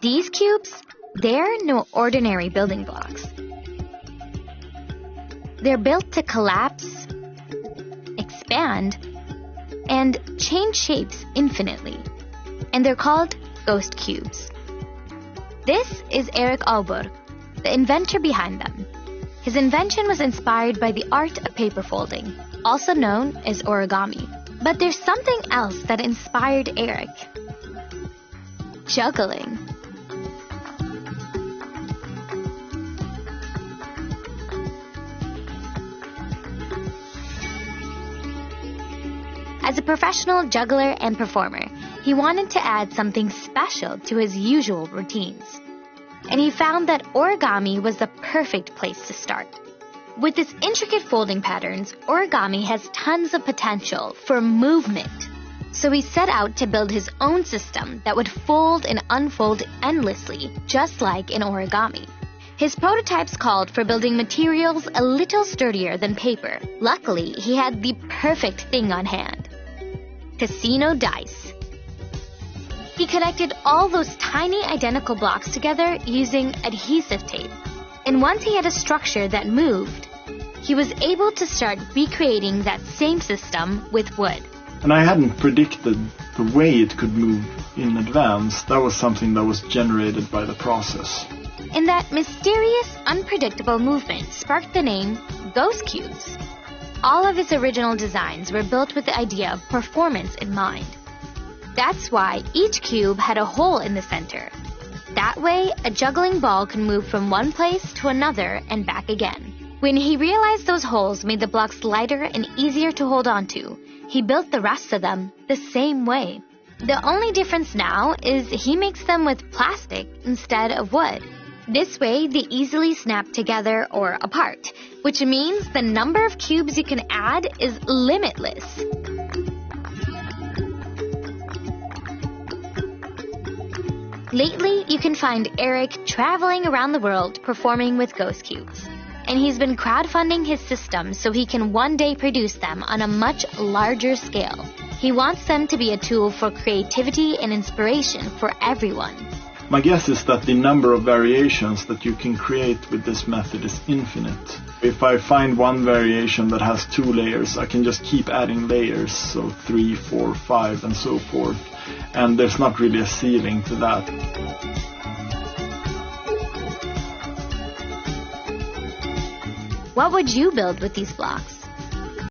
These cubes, they're no ordinary building blocks. They're built to collapse, expand, and change shapes infinitely. And they're called ghost cubes. This is Erik Aalborg, the inventor behind them. His invention was inspired by the art of paper folding, also known as origami. But there's something else that inspired Erik. Juggling. As a professional juggler and performer, he wanted to add something special to his usual routines. And he found that origami was the perfect place to start. With its intricate folding patterns, origami has tons of potential for movement. So he set out to build his own system that would fold and unfold endlessly, just like in origami. His prototypes called for building materials a little sturdier than paper. Luckily, he had the perfect thing on hand: casino dice. He connected all those tiny identical blocks together using adhesive tape. And once he had a structure that moved, he was able to start recreating that same system with wood. And I hadn't predicted the way it could move in advance. That was something that was generated by the process. And that mysterious, unpredictable movement sparked the name Ghost Cubes. All of his original designs were built with the idea of performance in mind. That's why each cube had a hole in the center. That way, a juggling ball can move from one place to another and back again. When he realized those holes made the blocks lighter and easier to hold onto, he built the rest of them the same way. The only difference now is he makes them with plastic instead of wood. This way, they easily snap together or apart, which means the number of cubes you can add is limitless. Lately, you can find Erik traveling around the world performing with ghost cubes. And he's been crowdfunding his system so he can one day produce them on a much larger scale. He wants them to be a tool for creativity and inspiration for everyone. My guess is that the number of variations that you can create with this method is infinite. If I find one variation that has 2 layers, I can just keep adding layers, so 3, 4, 5, and so forth. And there's not really a ceiling to that. What would you build with these blocks?